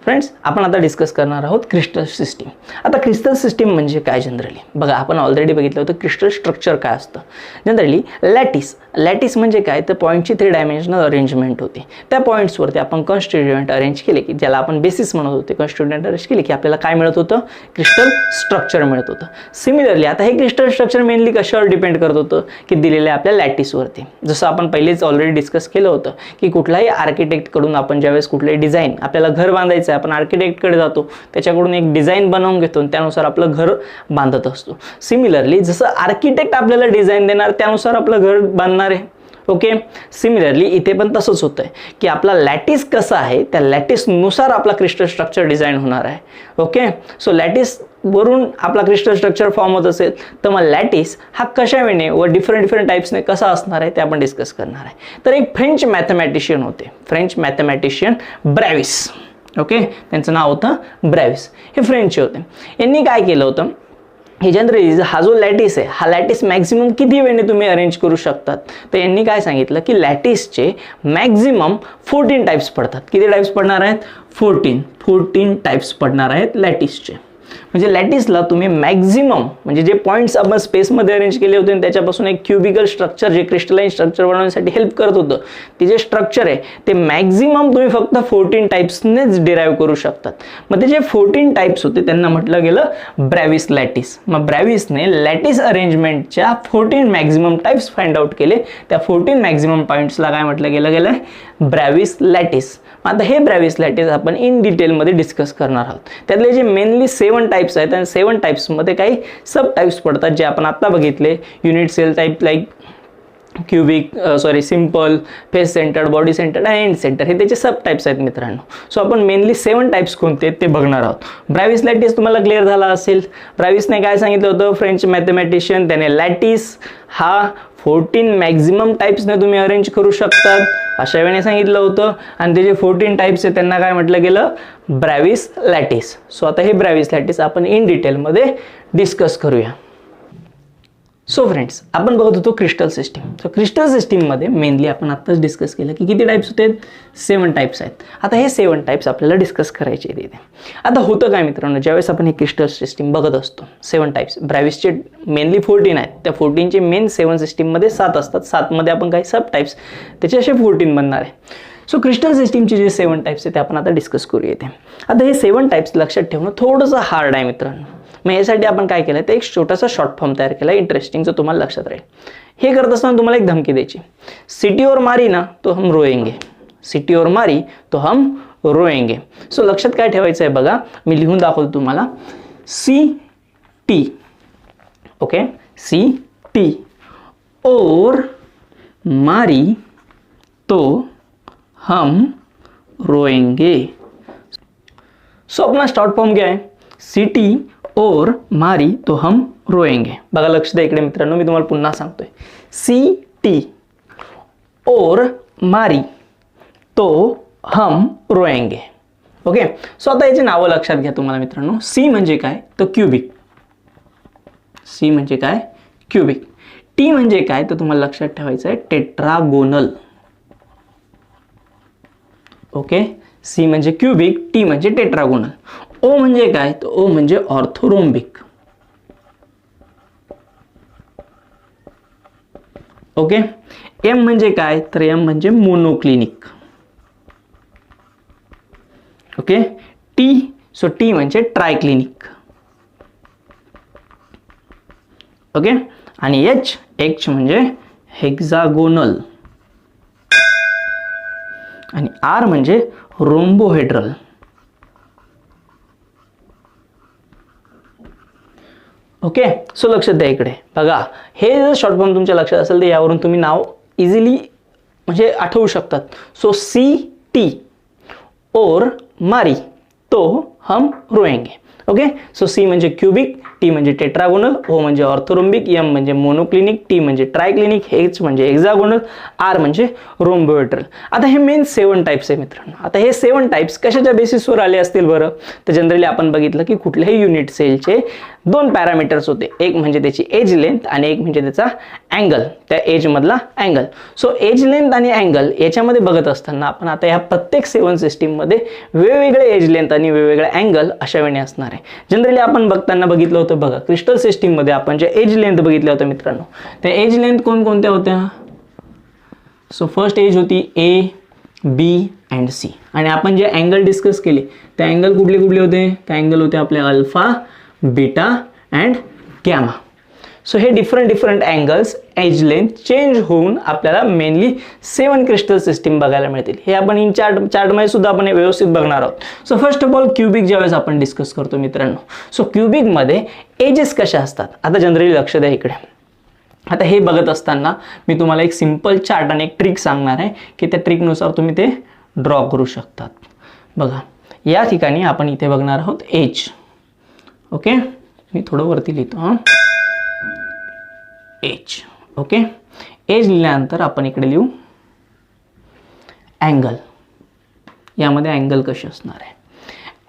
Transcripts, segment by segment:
Friends, आपण आता discuss करणार आहोत क्रिस्टल सिस्टीम. आता क्रिस्टल सिस्टीम म्हणजे काय जनरली बघा, आपण ऑलरेडी बघितलं होतं क्रिस्टल स्ट्रक्चर काय असतं. जनरली लॅटिस म्हणजे काय तर पॉईंटची 3 डायमेन्शनल अरेंजमेंट होती. त्या पॉईंट्सवरती आपण कॉन्स्टिट्युएंट अरेंज केले की ज्याला आपण बेसिस म्हणत होते, कॉन्स्टिट्युएंट अरेंज केले की आपल्याला काय मिळत होतं, क्रिस्टल स्ट्रक्चर मिळत होतं. सिमिलरली आता हे क्रिस्टल स्ट्रक्चर मेनली कशावर डिपेंड करत होतं की दिलेल्या आपल्या लॅटिसवरती. जसं आपण पहिलेच ऑलरेडी डिस्कस केलं होतं की कुठलाही आर्किटेक्टकडून आपण ज्यावेळेस कुठलंही डिझाईन आपल्याला घर बांधायचं आहे, आपण आर्किटेक्टकडे जातो, त्याच्याकडून एक डिझाईन बनवून घेतो आणि त्यानुसार आपलं घर बांधत असतो. सिमिलरली जसं आर्किटेक्ट आपल्याला डिझाईन देणार त्यानुसार आपलं घर बांधणार आहे. ओके, सिमिलरली इथे पण तसंच होतं आहे की आपला लॅटिस कसा आहे त्या लॅटिसनुसार आपला क्रिस्टल स्ट्रक्चर डिझाईन होणार आहे. ओके, सो लॅटिस वरून आपला क्रिस्टल स्ट्रक्चर फॉर्म होत असेल तर मग लॅटिस हा कशा वेळेने व डिफरंट टाइप्सने कसा असणार आहे ते आपण डिस्कस करणार आहे. तर एक फ्रेंच मॅथमॅटिशियन होते, फ्रेंच मॅथमॅटिशियन ब्रॅविस. ओके, त्यांचं नाव होतं ब्रॅविस. हे फ्रेंच होते. यांनी काय केलं होतं, हे जनरली हा जो लॅटिस आहे हा लॅटिस मॅक्झिमम किती वेळेने तुम्ही अरेंज करू शकतात. तर यांनी काय सांगितलं की लॅटिसचे मॅक्झिमम 14 टाइप्स पडतात. किती टाइप्स पडणार आहेत, 14 टाइप्स पडणार आहेत लॅटिसचे. म्हणजे लॅटिसला तुम्ही मॅक्झिमम म्हणजे जे पॉईंट्स आपण स्पेसमध्ये अरेंज केले होते त्याच्यापासून एक क्युबिकल स्ट्रक्चर जे क्रिस्टलाइन स्ट्रक्चर बनवण्यासाठी हेल्प करत होतं ते जे स्ट्रक्चर आहे ते मॅक्झिमम तुम्ही फक्त 14 टाइप्सनेच डिराईव्ह करू शकतात. मग ते जे 14 टाइप्स होते त्यांना म्हटलं गेलं ब्रॅविस लॅटिस. मग ब्रॅविसने लॅटिस अरेंजमेंटच्या 14 मॅक्झिमम टाइप्स फाइंड आउट केले. त्या 14 मॅक्झिमम पॉईंट्सला काय म्हटलं गेलं ब्रॅविस लॅटिस. आता हे ब्रॅविस लॅटिस आपण इन डिटेलमध्ये डिस्कस करणार आहोत. त्यातले जे मेनली 7 टाइप्स आहेत आणि 7 टाइप्समध्ये काही सब टाइप्स पडतात जे आपण आता बघितले. Unit cell type like cubic simple, face centred, body centred आणि एंड सेंटर हे त्याचे सब टाइप्स आहेत मित्रांनो. सो आपण मेनली 7 टाइप्स कोणते ते बघणार आहोत. ब्रॅविस लॅटिस तुम्हाला क्लिअर झाला असेल. ब्रॅविसने काय सांगितलं होतं, फ्रेंच मॅथमॅटिशियन, त्याने लॅटिस हा 14 मॅक्झिमम टाइप्सने तुम्ही अरेंज करू शकतात अशा वेळेने सांगितलं होतं. आणि ते जे 14 टाइप्स आहेत त्यांना काय म्हटलं गेलं, ब्रॅविस लॅटिस. सो आता हे ब्रॅविस लॅटिस आपण इन डिटेलमध्ये डिस्कस करूया. सो फ्रेंड्स, आपण बघत होतो क्रिस्टल सिस्टीम. सो क्रिस्टल सिस्टीममध्ये मेनली आपण आत्ताच डिस्कस केलं की किती टाइप्स होते, 7 टाइप्स आहेत. आता हे 7 टाइप्स आपल्याला डिस्कस करायचे आहेत इथे. आता होतं काय मित्रांनो, ज्यावेळेस आपण हे क्रिस्टल सिस्टीम बघत असतो 7 टाइप्स, ब्रॅविसचे मेनली 14 आहेत. त्या 14चे मेन 7 सिस्टीममध्ये 7 असतात. 7मध्ये आपण काही सब टाइप्स त्याचे असे 14 बनणार आहे. सो क्रिस्टल सिस्टीमचे जे 7 टाइप्स आहेत ते आपण आता डिस्कस करूया इथे. आता हे 7 टाइप्स लक्षात ठेवणं थोडंसं हार्ड आहे मित्रांनो. मग यासाठी आपण काय केलं, तर एक छोटासा शॉर्ट फॉर्म तयार केला इंटरेस्टिंग जो तुम्हाला लक्षात राहील. हे करत असताना तुम्हाला एक धमकी द्यायची, सिटी और मारी ना तो हम रोएंगे, सिटी और मारी तो हम रोएंगे. सो लक्षात काय ठेवायचं आहे बघा, मी लिहून दाखवतो तुम्हाला. सिटी, ओके, सिटी और मारी तो हम रोएंगे. सो अपना शॉर्ट फॉर्म क्या है, सिटी और मारी तो हम रोएंगे. बघा लक्ष द्या इकडे मित्रांनो, मी तुम्हाला पुन्हा सांगतोय. सिटी और मारी तो हम रोएंगे. ओके, सो आता याची नावं लक्षात घ्या तुम्हाला मित्रांनो. सी म्हणजे काय तर क्युबिक, सी म्हणजे काय क्युबिक. टी म्हणजे काय तर तुम्हाला लक्षात ठेवायचं आहे टेट्रागोनल. ओके, सी म्हणजे क्युबिक, टी म्हणजे टेट्रागोनल. ओ म्हणजे काय तर ओ म्हणजे ऑर्थोरोम्बिक. ओके, एम म्हणजे काय तर एम म्हणजे monoclinic. Okay, T, so T म्हणजे ट्रायक्लिनिक. ओके, आणि एच म्हणजे हेक्सागोनल. आणि आर म्हणजे रोम्बोहेड्रल. ओके, सो लक्षात द्या इकडे बघा, हे जर शॉर्ट फॉर्म तुमच्या लक्षात असेल तर यावरून तुम्ही नाव इझिली म्हणजे आठवू शकतात. सो सी टी और मारी तो हम रोएंगे. ओके, सो सी म्हणजे क्युबिक, टी म्हणजे टेट्रागोनल, ओ म्हणजे ऑर्थोरोम्बिक, एम म्हणजे मोनोक्लिनिक, टी म्हणजे ट्रायक्लिनिक, एच म्हणजे हेक्सागोनल, आर म्हणजे रोम्बोहेड्रल. आता हे मेन 7 टाइप्स आहे मित्रांनो. आता हे 7 टाइप्स कशाच्या बेसिसवर आले असतील बरं, तर जनरली आपण बघितलं की कुठल्याही युनिट सेलचे दोन पॅरामीटर्स होते, एक म्हणजे त्याची एज लेंथ आणि एक म्हणजे त्याचा अँगल, त्या एजमधला अँगल. सो एज लेंथ आणि अँगल याच्यामध्ये बघत असताना आपण आता ह्या प्रत्येक 7 सिस्टीममध्ये वेगवेगळे एज लेंथ आणि वेगवेगळे अँगल अशा वेळी असणार आहे. जनरली आपण बघताना बघितलं होतं बघा, क्रिस्टल सिस्टीममध्ये आपण जे एज लेंथ बघितल्या होत्या मित्रांनो, त्या एज लेंथ कोणकोणत्या होत्या? सो फर्स्ट एज होती ए, बी अँड सी. आणि आपण जे अँगल डिस्कस केले ते अँगल कुठले कुठले होते? ते अँगल होते आपले alpha, beta and gamma. So हे different angles edge length change होऊन आपल्याला मेनली 7 क्रिस्टल सिस्टीम बघायला मिळतील. हे आपण इन चार्टमध्ये सुद्धा आपण व्यवस्थित बघणार आहोत. So first of all cubic ज्यावेळेस आपण डिस्कस करतो मित्रांनो, सो क्यूबिकमध्ये एजेस कशा असतात? आता जनरली लक्ष द्या इकडे. आता हे बघत असताना मी तुम्हाला एक सिंपल चार्ट आणि एक ट्रिक सांगणार आहे की त्या ट्रिकनुसार तुम्ही ते ड्रॉ करू शकतात. बघा या ठिकाणी आपण इथे बघणार आहोत एज. ओके, मी थोडं वरती लिहितो हां, एज. ओके, एज लिहिल्यानंतर आपण इकडे लिहू अँगल. यामध्ये अँगल कशी असणार आहे?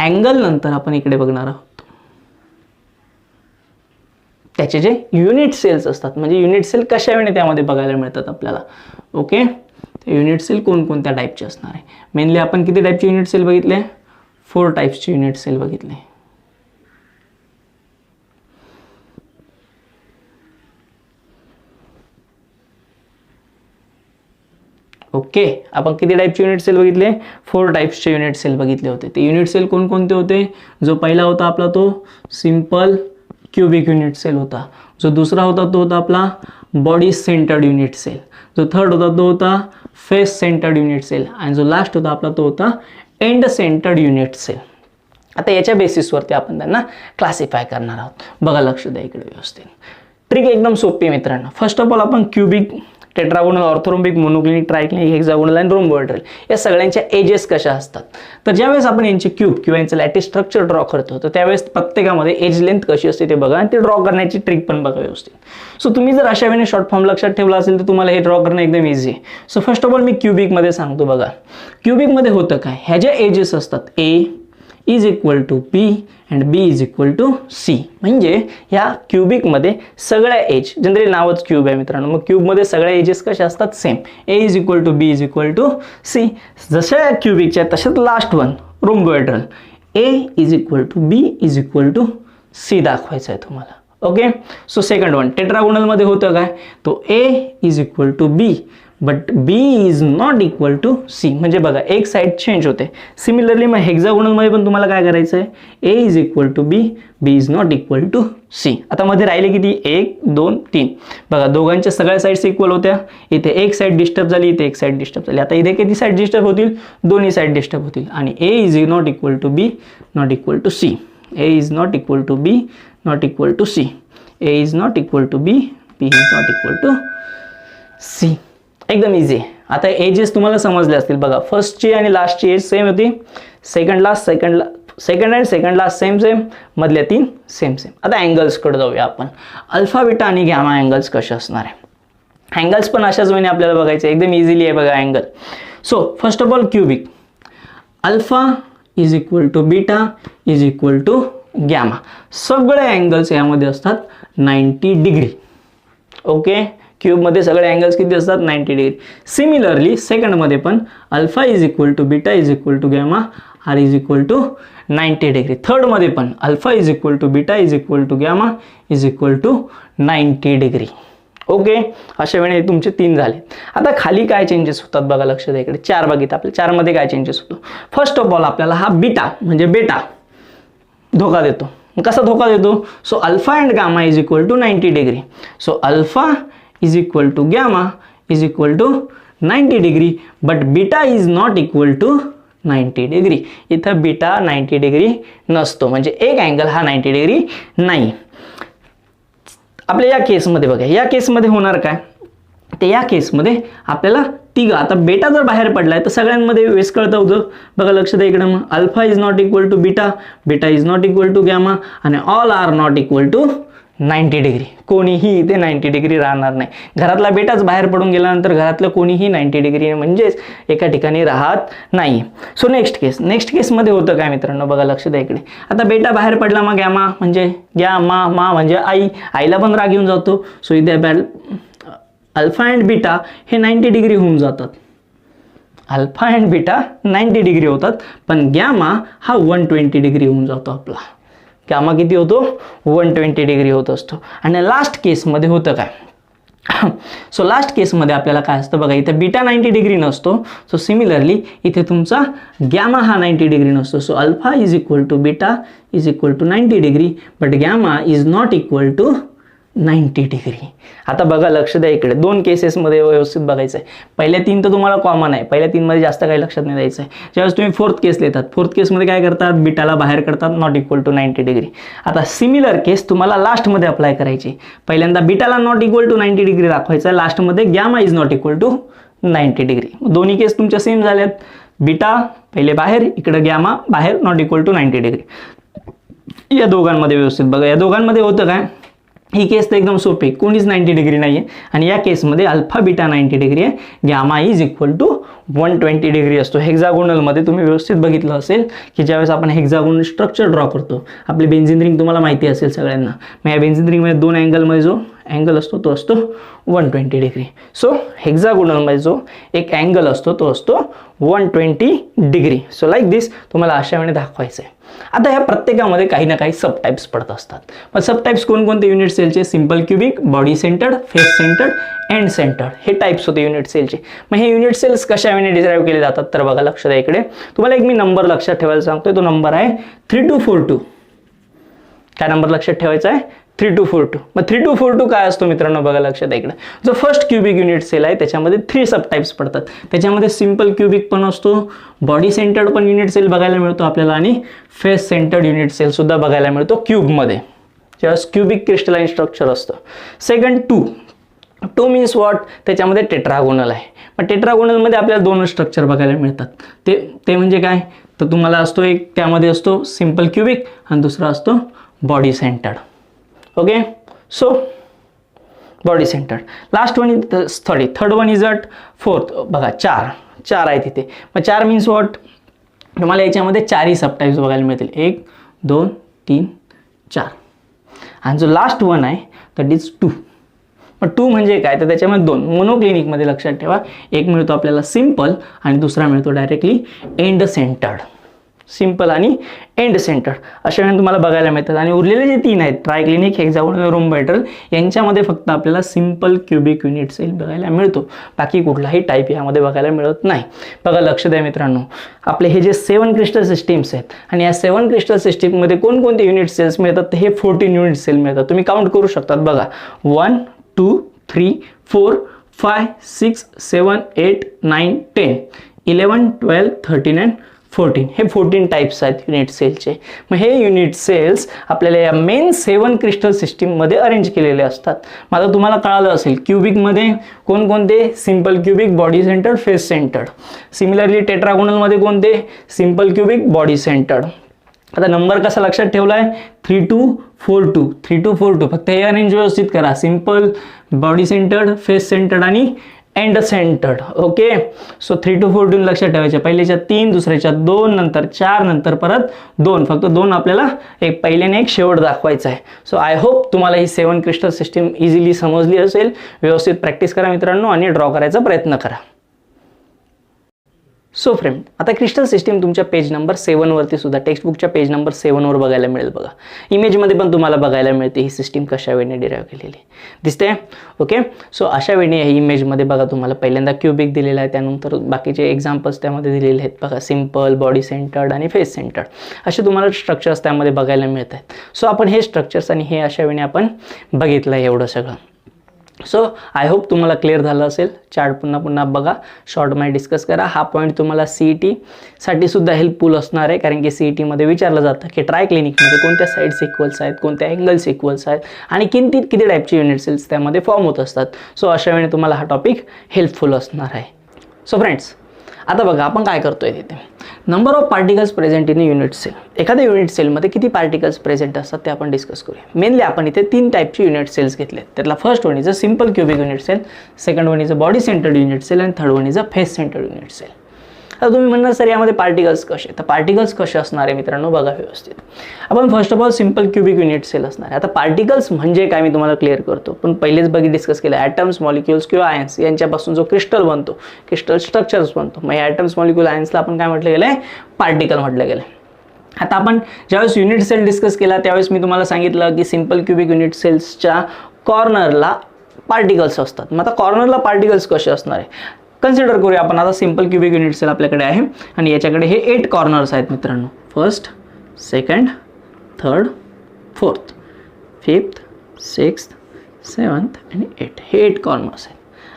अँगल नंतर आपण इकडे बघणार आहोत त्याचे जे युनिट सेल्स असतात, म्हणजे युनिट सेल कशा वेळेने त्यामध्ये बघायला मिळतात आपल्याला. ओके, युनिट सेल कोणकोणत्या टाईपचे असणार आहे? मेनली आपण किती टाईपचे युनिट सेल बघितले? 4 टाईप्सचे युनिट सेल बघितले. ओके, आपण किती टाईपचे युनिट सेल बघितले? 4 टाईप्सचे युनिट सेल बघितले होते. ते युनिट सेल कोणकोणते होते? जो पहिला होता आपला तो सिंपल क्यूबिक युनिट सेल होता. जो दुसरा होता तो होता आपला बॉडी सेंटर्ड युनिट सेल. जो थर्ड होता तो होता फेस सेंटर्ड युनिट सेल. आणि जो लास्ट होता आपला तो होता एंड सेंटर्ड युनिट सेल. आता याच्या बेसिसवरती आपण त्यांना क्लासिफाय करणार आहोत. बघा लक्ष द्या इकडे व्यवस्थित. ट्रिक एकदम सोपी आहे मित्रांनो. फर्स्ट ऑफ ऑल आपण cubic, tetragonal, orthorhombic, monoclinic, triclinic, hexagonal आणि रोम्बोहेड्रल या सगळ्यांच्या एजेस कशा असतात? तर ज्यावेळेस आपण यांचे क्यूब किंवा यांचं लॅटिस स्ट्रक्चर ड्रॉ करतो तर त्यावेळेस प्रत्येकामध्ये एज लेंथ कशी असते ते बघा आणि ते ड्रॉ करण्याची ट्रिक पण बघा व्यवस्थित. सो तुम्ही जर अशा वेळेने शॉर्ट फॉर्म लक्षात ठेवला असेल तर तुम्हाला हे ड्रॉ करणं एकदम इझी आहे. सो फर्स्ट ऑफ ऑल मी क्यूबिकमध्ये सांगतो बघा. क्यूबिकमध्ये होतं काय? ह्या ज्या एजेस असतात A is equal to B and B is equal to C. म्हणजे ह्या क्यूबिकमध्ये सगळ्या एज, जनरली नावच क्यूब आहे मित्रांनो, मग क्यूबमध्ये सगळ्या एजेस कशा असतात? Same. A is equal to B is equal to C. जशा क्यूबिकच्या तशाच last one rhombohedral, A is equal to B is equal to C दाखवायचं आहे तुम्हाला. ओके, सो सेकंड वन टेट्रागोनलमध्ये होतं काय? तो A is equal to B but B is not equal to C. म्हणजे बघा एक साईड चेंज होते. सिमिलरली मग हेक्सागोनलमध्ये पण तुम्हाला काय करायचं आहे? A is equal to B, B is not equal to C. आता मध्ये राहिले किती? 1 2 3. बघा दोघांच्या सगळ्या साईड्स इक्वल होत्या. इथे एक साईड डिस्टर्ब झाली, इथे एक साईड डिस्टर्ब झाली. आता इथे किती साईड डिस्टर्ब होतील? दोन्ही साईड डिस्टर्ब होतील. आणि A is not equal to B, not equal to C. A is not equal to B, not equal to C. A is not equal to B, B is not equal to C. एकदम easy. आता edges तुम्हाला समजले असतील. बघा फर्स्टची आणि लास्टची edge same होती. Second and second last same, मधल्या 3 सेम. आता अँगल्सकडे जाऊया आपण. अल्फा, बीटा आणि गॅमा अँगल्स कसे असणार आहे? अँगल्स पण अशाच वेळेने आपल्याला बघायचे. एकदम इझिली आहे बघा angle. So first of all cubic, alpha is equal to beta is equal to gamma. सगळे अँगल्स यामध्ये असतात 90 डिग्री. ओके, क्यूबमध्ये सगळे अँगल्स किती असतात? 90 डिग्री. सिमिलरली सेकंडमध्ये पण alpha is equal to beta is equal to gamma are is equal to 90 degree. थर्डमध्ये पण alpha is equal to beta is equal to gamma is equal to 90 degree. Okay, अशा वेळेने तुमचे 3 झाले. आता खाली काय चेंजेस होतात बघा लक्ष द्या इकडे. 4 बघितलं आपल्या. 4 मध्ये काय चेंजेस होतो? फर्स्ट ऑफ ऑल आपल्याला हा बीटा म्हणजे बेटा धोका देतो. कसा धोका देतो? So alpha and gamma is equal to 90 degree. So alpha is equal to gamma is equal to 90 degree but beta is not equal to 90 degree. इथं बीटा 90 डिग्री नसतो, म्हणजे एक अँगल हा 90 डिग्री नाही. आपल्या या केसमध्ये बघा, या केसमध्ये होणार काय? ते या केसमध्ये आपल्याला तिघ, आता बेटा जर बाहेर पडलाय तर सगळ्यांमध्ये वेस कळतं होतं. बघा लक्ष द्या इकडे. मग alpha is not equal to beta, beta is not equal to gamma आणि all are not equal to 90 degree, कोणीही इथे 90 डिग्री राहणार नाही. घरातला बेटाच बाहेर पडून गेल्यानंतर घरातलं कोणीही 90 डिग्री म्हणजेच एका ठिकाणी राहत नाही. सो नेक्स्ट केसमध्ये होतं काय मित्रांनो, बघा लक्ष द्या इकडे. आता बेटा बाहेर पडला, मग गॅमा म्हणजे मा म्हणजे आईला पण राग येऊन जातो. सो इथे अल्फा अँड बीटा हे 90 डिग्री होऊन जातात. अल्फा अँड बीटा 90 डिग्री होतात, पण गॅमा हा 120 डिग्री होऊन जातो आपला. गॅमा किती होतो, 120 डिग्री होत असतो. आणि लास्ट केसमध्ये होतं काय, सो लास्ट केसमध्ये आपल्याला काय असतं बघा, इथे बीटा 90 डिग्री नसतो. सो सिमिलरली इथे तुमचा गॅमा हा 90 डिग्री नसतो. So alpha is equal to beta is equal to 90 degree, but gamma is not equal to 90 degree. आता बघा लक्ष द्या इकडे, 2 केसेसमध्ये व्यवस्थित बघायचं आहे. पहिल्या 3 तर तुम्हाला कॉमन आहे, पहिल्या 3मध्ये जास्त काही लक्षात नाही द्यायचं आहे. ज्यावेळेस तुम्ही 4th केस लिहितात, 4th केसमध्ये काय करतात, बीटाला बाहेर करतात, नॉट इक्वल टू 90 डिग्री. आता सिमिलर केस तुम्हाला लास्टमध्ये अप्लाय करायची. पहिल्यांदा बीटाला नॉट इक्वल टू 90 डिग्री दाखवायचा, लास्टमध्ये gamma is not equal to 90 degree. दोन्ही केस तुमच्या सेम झाल्यात. बीटा पहिले बाहेर, इकडे गॅमा बाहेर, नॉट इक्वल टू 90 डिग्री. या दोघांमध्ये व्यवस्थित बघा, या दोघांमध्ये होतं काय, ही केस तर एकदम सोपी, कोणीच 90 डिग्री नाही आहे. आणि या केसमध्ये अल्फा बीटा 90 डिग्री आहे, gamma is equal to 120 degree असतो. हेक्झागोनलमध्ये तुम्ही व्यवस्थित बघितलं असेल की ज्यावेळेस आपण हेक्झागोनल स्ट्रक्चर ड्रॉ करतो, आपली बेन्झिन रिंग तुम्हाला माहिती असेल सगळ्यांना. मग या बेन्झिन रिंगमध्ये 2 अँगलमध्ये जो अँगल असतो तो असतो 120 डिग्री. सो हेक्झागोनलमध्ये जो एक अँगल असतो तो असतो 120 डिग्री. सो लाईक दिस तुम्हाला अशा वेळी दाखवायचं आहे. आता ह्या प्रत्येकामध्ये काही ना काही सब टाइप्स पडत असतात. मग सब टाइप्स कोणकोणते युनिट सेलचे, simple cubic, body centred, face centred, end centred, हे टाइप्स होते युनिट सेलचे. मग हे युनिट सेल्स कशा वेळी डिराईव्ह केले जातात तर बघा लक्ष द्या इकडे. तुम्हाला एक मी नंबर लक्षात ठेवायला सांगतोय, तो नंबर आहे 3242. काय नंबर लक्षात ठेवायचा आहे, 3242. मग 3242 काय असतो मित्रांनो, बघा लक्षात इकडे. जो फर्स्ट क्युबिक युनिट सेल आहे त्याच्यामध्ये 3 सब टाइप्स पडतात. त्याच्यामध्ये सिंपल क्युबिक पण असतो, बॉडी सेंटर्ड पण युनिट सेल बघायला मिळतो आपल्याला, आणि फेस सेंटर्ड युनिट सेल सुद्धा बघायला मिळतो क्यूबमध्ये, ज्यावेळेस क्युबिक क्रिस्टलाइन स्ट्रक्चर असतं. सेकंड 2 मीन्स व्हॉट, त्याच्यामध्ये टेट्रागोनल आहे. मग टेट्रागोनलमध्ये आपल्याला 2 स्ट्रक्चर बघायला मिळतात. ते म्हणजे काय, तर तुम्हाला असतो एक, त्यामध्ये असतो सिंपल क्युबिक आणि दुसरा असतो body centred. Okay, so body centred. Last one is third one is at fourth. बघा 4 आहे तिथे. मग 4 मीन्स व्हॉट, तुम्हाला याच्यामध्ये 4ही सबटाइप्स बघायला मिळतील, 1 2 3 4. आणि जो लास्ट वन आहे दॅट इज 2. मग 2 म्हणजे काय, तर त्याच्यामध्ये 2 मोनोक्लिनिकमध्ये लक्षात ठेवा, एक मिळतो आपल्याला सिंपल आणि दुसरा मिळतो डायरेक्टली एंड सेंटर्ड. सिंपल आणि एंड सेंटर्ड अशा वेळेला तुम्हाला बघायला मिळतात. आणि उरलेले जे 3 आहेत, ट्रायक्लिनिक, हेक्झागोनल, रोम्बॉइडल, यांच्यामध्ये फक्त आपल्याला सिंपल क्युबिक युनिट सेल बघायला मिळतो, बाकी कुठलाही टाईप यामध्ये बघायला मिळत नाही. बघा लक्ष द्या मित्रांनो, आपले हे जे 7 क्रिस्टल सिस्टीम्स आहेत आणि या 7 क्रिस्टल सिस्टीममध्ये कोणकोणते युनिट सेल्स मिळतात, हे 14 युनिट सेल मिळतात. तुम्ही काउंट करू शकतात. बघा 1 2 3 4 5 6 7 8 9 10 11 12 13 and 14. हे 14 टाइप्स आहेत युनिट सेलचे. मग हे युनिट सेल्स आपल्याला या मेन 7 क्रिस्टल सिस्टीममध्ये अरेंज केलेले असतात. मग आता तुम्हाला कळालं असेल क्युबिकमध्ये कोणकोणते, simple cubic, body centred, face centred. Similarly टेट्रागोनलमध्ये कोणते, सिंपल क्युबिक, बॉडी सेंटर्ड. आता नंबर कसा लक्षात ठेवला आहे, 3242. 3242 फक्त हे अरेंज व्यवस्थित करा, simple, body centred, face centred आणि एंड सेंटर्ड. ओके, सो 3242 लक्षात ठेवायचे. पहिल्याच्या 3, दुसऱ्याच्या 2, नंतर 4, नंतर परत 2. फक्त 2 आपल्याला एक पहिल्याने एक शेवट दाखवायचा आहे. सो आय होप तुम्हाला ही 7 क्रिस्टल सिस्टीम इझिली समजली असेल. व्यवस्थित प्रॅक्टिस करा मित्रांनो आणि ड्रॉ करायचा प्रयत्न करा. सो फ्रेंड, आता क्रिस्टल सिस्टीम तुमच्या पेज नंबर 7 वरती सुद्धा, टेक्स्टबुकच्या पेज नंबर 7 वर बघायला मिळेल. बघा इमेजमध्ये पण तुम्हाला बघायला मिळते ही सिस्टीम कशा वेळेने डिराईव्ह केलेली दिसते. ओके, सो अशा वेळेने ही इमेजमध्ये बघा तुम्हाला पहिल्यांदा क्युबिक दिलेला आहे, त्यानंतर बाकीचे एक्झाम्पल्स त्यामध्ये दिलेले आहेत. बघा सिंपल, बॉडी सेंटर्ड आणि फेस सेंटर्ड असे तुम्हाला स्ट्रक्चर्स त्यामध्ये बघायला मिळत आहेत. सो आपण हे स्ट्रक्चर्स आणि हे अशा वेळेने आपण बघितलं आहे एवढं सगळं. सो आय होप तुम्हाला क्लिअर झालं असेल. चार्ट पुन्हा बघा, शॉर्टमध्ये डिस्कस करा. हा पॉईंट तुम्हाला CET साठी सुद्धा हेल्पफुल असणार आहे, कारण की CET मध्ये विचारलं जातं की ट्रायक्लिनिकमध्ये कोणत्या साईड्स इक्वल्स आहेत, कोणत्या अँगल्स इक्वल्स आहेत आणि किती टाईपचे युनिट सेल्स त्यामध्ये फॉर्म होत असतात. सो अशा वेळेने तुम्हाला हा टॉपिक हेल्पफुल असणार आहे. सो फ्रेंड्स, आता बघा आपण काय करतोय तिथे, number of particles present in unit cell. एखाद्या युनिट सेलमध्ये किती पार्टिकल्स प्रेझेंट असतात ते आपण डिस्कस करूया. मेनली आपण इथे 3 टाईपचे युनिट सेल्स घेतले. त्यातला first one is a simple cubic unit cell, second one is a body centred unit cell आणि third one is a face centred unit cell. आता तुम्ही म्हणणार सर यामध्ये पार्टिकल्स कसे, तर पार्टिकल्स कसे असणार आहे मित्रांनो बघा व्यवस्थित. आपण first of all simple cubic unit cell असणार आहे. आता पार्टिकल्स म्हणजे काय मी तुम्हाला क्लिअर करतो, पण पहिलेच डिस्कस केलं ॲटम्स, मॉलिक्युल्स किंवा आयन्स यांच्यापासून जो क्रिस्टल बनतो, क्रिस्टल स्ट्रक्चर्स बनतो, मग ॲटम्स, मॉलिक्युल, आयन्सला आपण काय म्हटलं गेलं आहे, पार्टिकल म्हटलं गेलं आहे. आता आपण ज्यावेळेस युनिट सेल डिस्कस केला त्यावेळेस मी तुम्हाला सांगितलं की सिंपल क्युबिक युनिट सेल्सच्या कॉर्नरला पार्टिकल्स असतात. मग आता कॉर्नरला पार्टिकल्स कसे असणार आहे कन्सिडर करूया आपण. आता सिंपल क्युबिक युनिट सेल आपल्याकडे आहे आणि याच्याकडे हे 8 कॉर्नर्स आहेत मित्रांनो. First, second, third, fourth, fifth, sixth, seventh आणि 8 हे 8 कॉर्नर्स आहेत.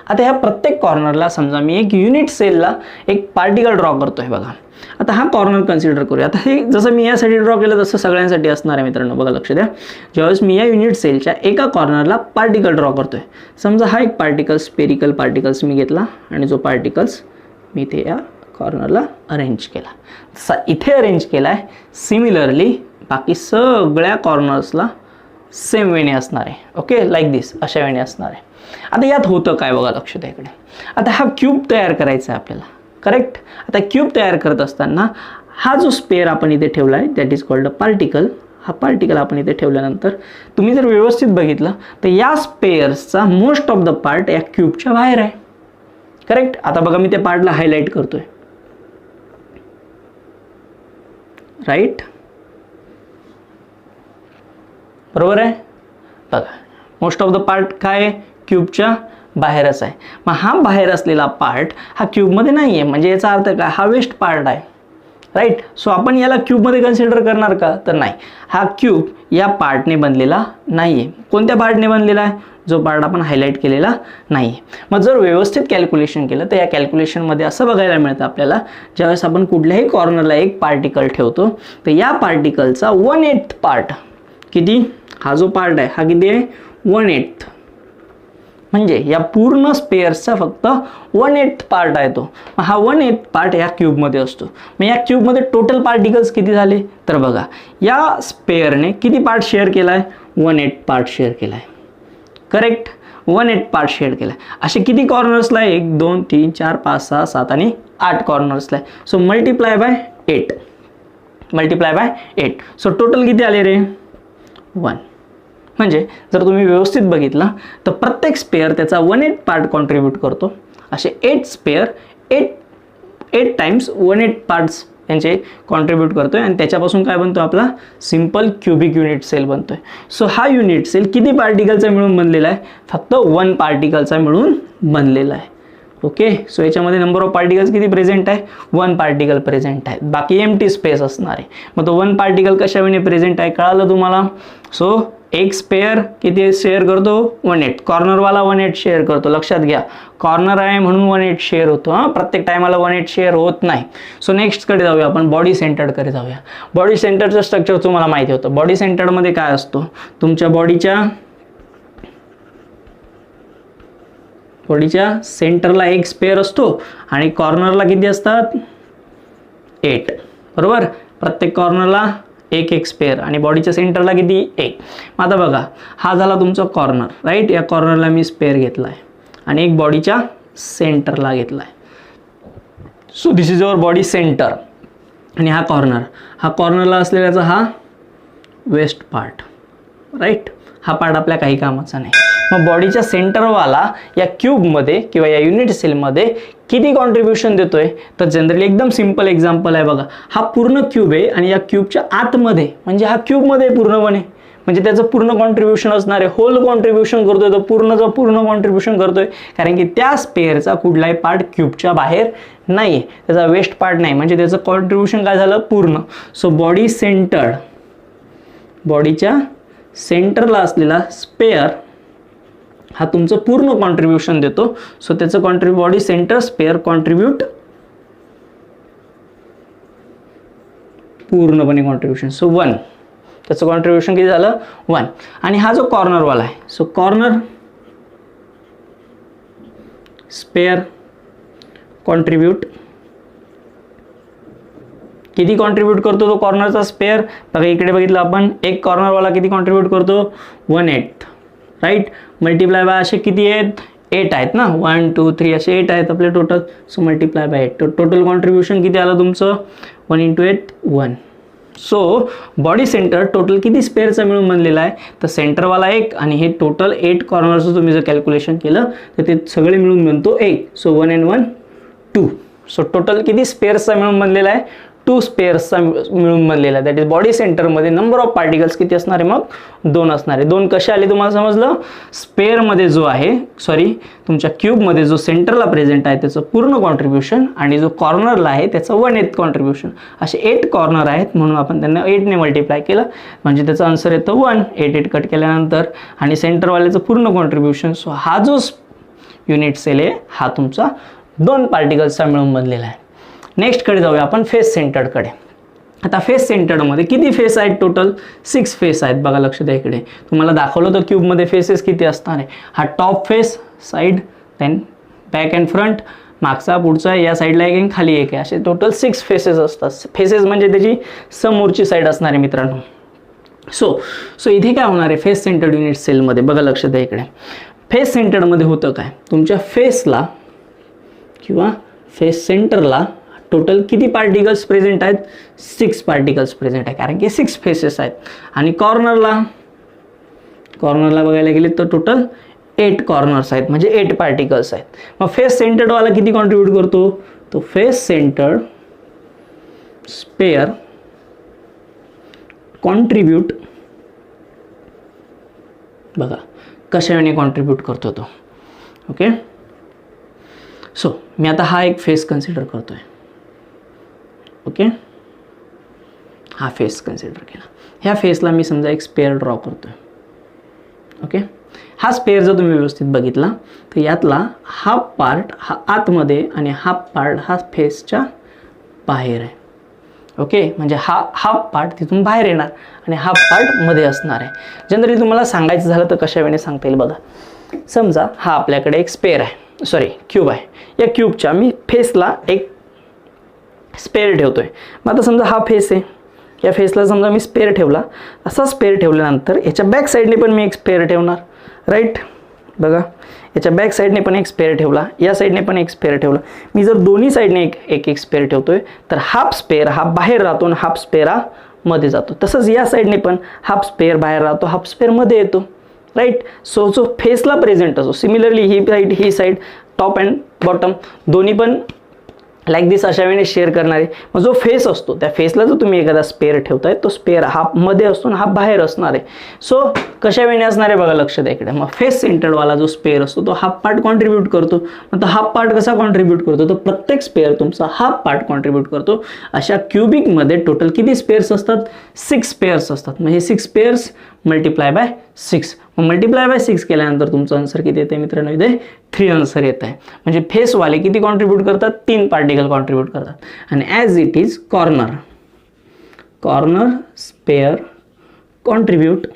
आता ह्या प्रत्येक कॉर्नरला समजा मी एक युनिट सेलला एक पार्टिकल ड्रॉ करतोय बघा. आता हा कॉर्नर कन्सिडर करूया. आता हे जसं मी यासाठी ड्रॉ केलं तसं सगळ्यांसाठी असणार आहे मित्रांनो बघा लक्ष द्या. ज्यावेळेस मी या युनिट सेलच्या एका कॉर्नरला पार्टिकल ड्रॉ करतोय, समजा हा एक पार्टिकल स्पेरिकल पार्टिकल्स मी घेतला आणि जो पार्टिकल्स मी ते या कॉर्नरला अरेंज केला, तसा इथे अरेंज केला आहे. सिमिलरली बाकी सगळ्या कॉर्नर्सला सेम वेने असणार आहे. ओके, लाईक दिस, अशा वेने असणार आहे. आता यात होतं काय बघा लक्ष द्या इकडे. आता हा क्यूब तयार करायचा आहे आपल्याला, करेक्ट. आता क्यूब तयार करत असताना हा जो स्पेअर आपण इथे ठेवला आहे that is called a particle. हा पार्टिकल आपण इथे ठेवल्यानंतर तुम्ही जर व्यवस्थित बघितलं तर या स्पेअर्सचा मोस्ट ऑफ द पार्ट या क्यूबच्या बाहेर आहे, करेक्ट. आता बघा मी त्या पार्टला हायलाइट करतोय, राईट, बरोबर आहे. बघा मोस्ट ऑफ द पार्ट काय आहे, क्यूबच्या बाहेरच आहे. मग हा बाहेर असलेला पार्ट हा क्यूबमध्ये नाही आहे, म्हणजे याचा अर्थ काय, हा वेस्ट पार्ट आहे, राईट. सो आपण याला क्यूबमध्ये कन्सिडर करणार का, तर नाही. हा क्यूब या पार्टने बनलेला नाही आहे. कोणत्या पार्टने बनलेला आहे, जो पार्ट आपण हायलाइट केलेला नाही आहे. मग जर व्यवस्थित कॅल्क्युलेशन केलं तर या कॅल्क्युलेशनमध्ये असं बघायला मिळतं आपल्याला, ज्यावेळेस आपण कुठल्याही कॉर्नरला एक पार्टिकल ठेवतो तर या पार्टिकलचा 1/8 पार्ट किती, हा जो पार्ट आहे हा किती आहे, 1/8. म्हणजे या पूर्ण स्पेअर्सचा फक्त 1/8 पार्ट आहे तो. मग हा 1/8 पार्ट या क्यूबमध्ये असतो. मग या क्यूबमध्ये टोटल पार्टिकल्स किती झाले, तर बघा या स्पेअरने किती पार्ट शेअर केला आहे, 1/8 पार्ट शेअर केला आहे, करेक्ट. 1/8 पार्ट शेअर केला आहे. असे किती कॉर्नर्सला आहे, 1 2 3 4 5 6 7 आणि 8 कॉर्नर्सला आहे. So multiply by 8, multiply by 8. So total किती आले रे, 1. म्हणजे जर तुम्ही व्यवस्थित बघितलं तर प्रत्येक स्पेअर त्याचा 1/8 पार्ट कॉन्ट्रीब्यूट करतो. असे 8 स्पेअर 8 टाइम्स 1/8 पार्ट्स यांचे कॉन्ट्रीब्यूट करतोय आणि त्याच्यापासून काय बनतो आपला सिंपल क्युबिक युनिट सेल बनतोय. सो हा युनिट सेल किती पार्टिकलचा मिळून बनलेला आहे, फक्त 1 पार्टिकलचा मिळून बनलेला आहे. ओके, सो याच्यामध्ये नंबर ऑफ पार्टिकल्स किती प्रेझेंट आहे, 1 पार्टिकल प्रेझेंट आहे, बाकी एम्प्टी स्पेस असणार आहे. मग तो 1 पार्टिकल कशाने प्रेझेंट आहे कळालं तुम्हाला. सो एक स्पेअर किती शेअर करतो, 1/8. कॉर्नरवाला 1/8 शेअर करतो, लक्षात घ्या. कॉर्नर आहे म्हणून 1/8 शेअर होतो, हां, प्रत्येक टायमाला 1/8 शेअर होत नाही. सो नेक्स्टकडे जाऊया आपण, बॉडी सेंटर्डकडे जाऊया. बॉडी सेंटरचं स्ट्रक्चर तुम्हाला माहिती होतं. बॉडी सेंटरमध्ये काय असतो, तुमच्या बॉडीच्या सेंटरला एक स्पेअर असतो आणि कॉर्नरला किती असतात, 8, बरोबर. प्रत्येक कॉर्नरला एक स्पेअर आणि बॉडीच्या सेंटरला किती, 1. आता बघा हा झाला तुमचा कॉर्नर, राईट. या कॉर्नरला मी स्पेअर घेतला आहे आणि एक बॉडीच्या सेंटरला घेतला आहे. So this is our body centre आणि हा कॉर्नरला असलेल्याचा हा वेस्ट पार्ट, राईट. हा पार्ट आपल्या काही कामाचा नाही. मग बॉडीच्या सेंटरवाला या क्यूबमध्ये किंवा या युनिट सेलमध्ये किती कॉन्ट्रीब्युशन देतोय, तर जनरली एकदम सिंपल एक्झाम्पल आहे बघा. हा पूर्ण क्यूब आहे आणि या क्यूबच्या आतमध्ये म्हणजे हा क्यूबमध्ये पूर्णपणे म्हणजे त्याचं पूर्ण कॉन्ट्रीब्युशन असणार आहे. होल कॉन्ट्रीब्युशन करतोय तो, पूर्ण कॉन्ट्रीब्युशन करतोय, कारण की त्या स्पेअरचा कुठलाही पार्ट क्यूबच्या बाहेर नाही आहे, त्याचा वेस्ट पार्ट नाही, म्हणजे त्याचं कॉन्ट्रीब्युशन काय झालं, पूर्ण. सो बॉडी सेंटर्ड, बॉडीच्या सेंटरला असलेला स्पेअर हा तुमचं पूर्ण कॉन्ट्रीब्युशन देतो. सो त्याचं बॉडी सेंटर स्पेअर कॉन्ट्रीब्यूट पूर्णपणे कॉन्ट्रीब्युशन. सो 1, त्याचं कॉन्ट्रीब्युशन किती झालं, 1. आणि हा जो कॉर्नरवाला आहे, सो कॉर्नर स्पेअर कॉन्ट्रीब्यूट किती कॉन्ट्रीब्यूट करतो तो कॉर्नरचा स्पेअर? बघा इकडे बघितलं आपण, एक कॉर्नरवाला किती कॉन्ट्रीब्यूट करतो? 1/8, राईट. मल्टिप्लाय बाय असे किती आहेत? 8 आहेत ना, 1 2 3 असे 8 आहेत आपले total. So multiply by 8, total contribution किती आलं तुमचं? 1 × 8 1. सो बॉडी सेंटर टोटल किती स्पेअरचा मिळून बनलेला आहे? तर सेंटरवाला 1 आणि हे टोटल 8 कॉर्नरचं तुम्ही जर कॅल्क्युलेशन केलं तर ते सगळे मिळून बनतो 1. So 1 and 1 2. सो टोटल किती स्पेअर्सचा मिळून बनलेला आहे? 2 स्पेअर्सचा मिळून बनलेला आहे. दॅट इज बॉडी सेंटरमध्ये नंबर ऑफ पार्टिकल्स किती असणार आहे? मग 2 असणार आहे. 2 कसे आले तुम्हाला समजलं? स्पेअरमध्ये जो आहे, सॉरी तुमच्या क्यूबमध्ये जो सेंटरला प्रेझेंट आहे त्याचं पूर्ण कॉन्ट्रीब्युशन आणि जो कॉर्नरला आहे त्याचं 1/8 कॉन्ट्रीब्युशन. असे 8 कॉर्नर आहेत म्हणून आपण त्यांना 8 ने मल्टिप्लाय केलं म्हणजे त्याचं आन्सर येतं 1. 8 कट केल्यानंतर आणि सेंटरवाल्याचं पूर्ण कॉन्ट्रीब्युशन. सो हा जो युनिट सेल आहे हा तुमचा 2 पार्टिकल्सचा मिळून बनलेला आहे. नेक्स्ट कडे जाऊया आपण फेस सेंटर्डकडे. आता फेस सेंटर्डमध्ये किती फेस आहेत? टोटल 6 फेस आहेत. बघा लक्ष द्या, इकडे तुम्हाला दाखवलं होतं क्यूबमध्ये फेसेस किती असणार आहे. हा top face, side, then back and front, मागचा पुढचा, या साईडला एक आणि खाली एक आहे. असे टोटल 6 फेसेस असतात. फेसेस म्हणजे त्याची समोरची साईड असणार आहे मित्रांनो. सो इथे काय होणार आहे फेस सेंटर्ड युनिट सेलमध्ये? बघा लक्ष द्या इकडे. फेस सेंटर्डमध्ये होतं काय? तुमच्या फेसला किंवा फेस सेंटरला टोटल किती पार्टिकल्स प्रेझेंट आहेत? 6 पार्टिकल्स प्रेझेंट आहे, कारण की 6 फेसेस आहेत. आणि कॉर्नरला बघायला गेले तर टोटल 8 कॉर्नर्स आहेत, म्हणजे 8 पार्टिकल्स आहेत. मग फेस सेंटर्डवाला किती कॉन्ट्रीब्यूट करतो? तो फेस सेंटर्ड स्पेअर कॉन्ट्रीब्यूट, बघा कशाने कॉन्ट्रीब्यूट करतो तो. ओके, सो मी आता हा एक फेस कन्सिडर करतोय. ओके, हा फेस कन्सिडर केला. ह्या फेसला मी समजा एक स्पेअर ड्रॉ करतोय. ओके, हा स्पेअर जर तुम्ही व्यवस्थित बघितला तर यातला हाफ पार्ट हा आतमध्ये आणि हाफ पार्ट हा फेसच्या बाहेर आहे. ओके, म्हणजे हा हाफ पार्ट तिथून बाहेर येणार आणि हाफ पार्ट मध्ये असणार आहे. जनरली तुम्हाला सांगायचं झालं तर कशा वेळेने सांगता येईल बघा. समजा हा आपल्याकडे एक स्पेअर आहे, सॉरी क्यूब आहे. या क्यूबच्या मी फेसला एक स्पेअर ठेवतोय. मग आता समजा हा फेस आहे, या फेसला समजा मी स्पेअर ठेवला. असा स्पेअर ठेवल्यानंतर याच्या बॅक साईडने पण मी एक स्पेअर ठेवणार, राईट. बघा याच्या बॅक साईडने पण एक स्पेअर ठेवला, या साईडने पण एक स्पेअर ठेवला. मी जर दोन्ही साईडने एक स्पेअर ठेवतोय तर हाफ स्पेअर हा बाहेर राहतो आणि हाफ स्पेअर हा मध्ये जातो. तसंच या साईडने पण हाफ स्पेअर बाहेर राहतो, हाफ स्पेअर मध्ये येतो, राईट. सो जो फेसला प्रेझेंट असतो, similarly he side top and bottom दोन्ही पण लाईक दिस अशा वेळेने शेअर करणारे. मग जो फेस असतो त्या फेसला जर तुम्ही एखादा स्पेअर ठेवताय तो स्पेअर हाफ मध्ये असतो आणि हाफ बाहेर असणार आहे. सो कशा वेळेने असणार आहे बघा लक्ष द्या इकडे. मग फेस सेंटर्डवाला जो स्पेअर असतो तो हाफ पार्ट कॉन्ट्रीब्यूट करतो. मग तो हाफ पार्ट कसा कॉन्ट्रीब्यूट करतो? तर प्रत्येक स्पेअर तुमचा हाफ पार्ट कॉन्ट्रीब्यूट करतो. अशा क्यूबिकमध्ये टोटल किती स्पेअर्स असतात? 6 स्पेअर्स असतात. मग हे 6 स्पेअर्स मल्टिप्लाय बाय 6. मग मल्टिप्लाय बाय 6 केल्यानंतर तुमचं आन्सर किती येते मित्रांनो? इथे 3 आन्सर येत आहे. म्हणजे फेसवाले किती कॉन्ट्रीब्यूट करतात? 3 पार्टिकल कॉन्ट्रीब्यूट करतात. आणि as it is corner sphere contribute,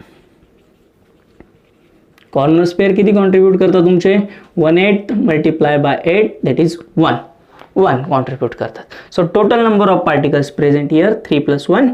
corner sphere किती कॉन्ट्रीब्यूट करतात तुमचे? 1/8 multiply by 8 that is 1 contribute करतात. So total number of particles present here 3 + 1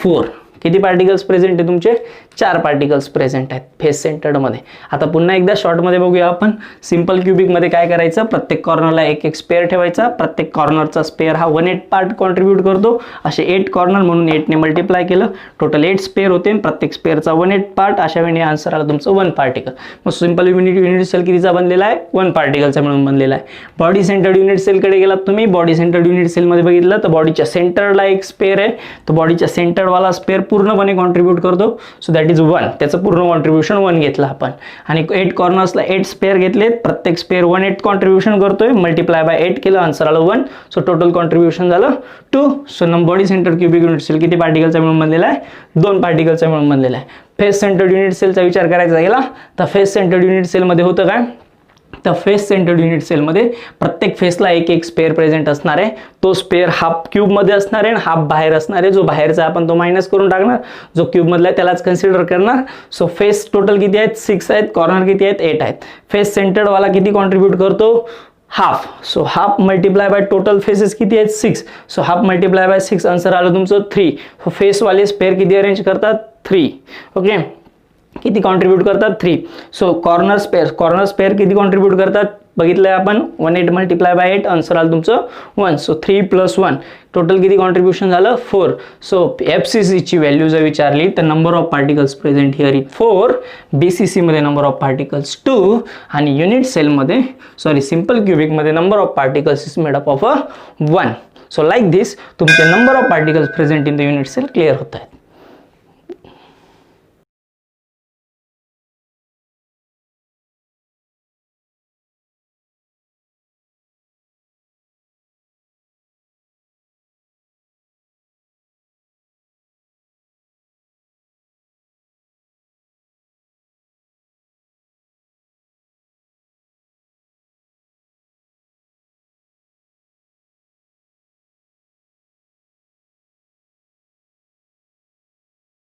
4. किती पार्टिकल्स प्रेझेंट आहे तुमचे? 4 पार्टिकल्स प्रेझेंट आहेत फेस सेंटर्डमध्ये. आता पुन्हा एकदा शॉर्टमध्ये बघूया आपण. सिंपल क्यूबिकमध्ये काय करायचं? प्रत्येक कॉर्नरला एक स्पेअर ठेवायचा. प्रत्येक कॉर्नरचा स्पेअर हा 1/8 पार्ट कॉन्ट्रीब्यूट करतो. असे 8 कॉर्नर म्हणून 8 ने मल्टिप्लाय केलं, टोटल 8 स्पेअर होते. प्रत्येक स्पेअरचा 1/8 पार्ट. अशा वेळी आन्सर आला तुमचं 1 पार्टिकल. मग सिंपल युनिट सेल कितीचा बनलेला आहे? 1 पार्टिकलचा मिळून बनलेला आहे. बॉडी सेंटर्ड युनिट सेलकडे गेलात तुम्ही. बॉडी सेंटर्ड युनिट सेलमध्ये बघितलं तर बॉडीच्या सेंटरला एक स्पेअर आहे. तो बॉडीच्या सेंटरवाला स्पेअर पूर्णपणे कॉन्ट्रीब्यूट करतो. So that is 1. त्याचं पूर्ण कॉन्ट्रीब्युशन 1 घेतलं आपण. आणि 8 कॉर्नर्सला 8 स्पेअर घेतलेत. प्रत्येक स्पेअर 1/8 कॉन्ट्रीब्युशन करतोय. मल्टिप्लाय बाय 8 केलं, आन्सर आलं 1. सो टोटल कॉन्ट्रीब्युशन झालं 2. So body centre cubic unit cell किती पार्टिकलचा मिळून बनलेला आहे? 2 पार्टिकलचा मिळून बनलेला आहे. फेस सेंटर्ड युनिट सेलचा विचार करायचा गेला तर फेस सेंटर्ड युनिट सेलमध्ये होतं काय? तर फेस सेंटर्ड युनिट सेलमध्ये प्रत्येक फेसला एक स्पेअर प्रेझेंट असणार आहे. तो स्पेअर हाफ क्यूबमध्ये असणार आहे आणि हाफ बाहेर असणार आहे. जो बाहेरचा आपण तो मायनस करून टाकणार, जो क्यूबमधला आहे त्यालाच कन्सिडर करणार. सो फेस टोटल किती आहेत? 6 आहेत. कॉर्नर किती आहेत? 8 आहेत. फेस सेंटर्डवाला किती कॉन्ट्रीब्यूट करतो? Half. So half multiply by total faces किती आहेत 6. So half multiply by 6 answer आलं तुमचं 3. सो फेसवाले स्पेअर किती अरेंज करतात 3. ओके, किती कॉन्ट्रीब्यूट करतात 3. सो कॉर्नर स्पेअर किती कॉन्ट्रीब्यूट करतात बघितलंय आपण 18 मल्टिप्लाय बाय 8 आन्सर आलं तुमचं 1. सो 3 + 1 टोटल किती कॉन्ट्रीब्युशन झालं 4. सो FCC ची व्हॅल्यू जर विचारली तर number of particles present here is 4. BCC मध्ये नंबर ऑफ पार्टिकल्स 2 आणि युनिट सेलमध्ये सिंपल क्युबिकमध्ये number of particles is made up of 1. So like this तुमचे number of particles present in the unit cell clear होत आहेत.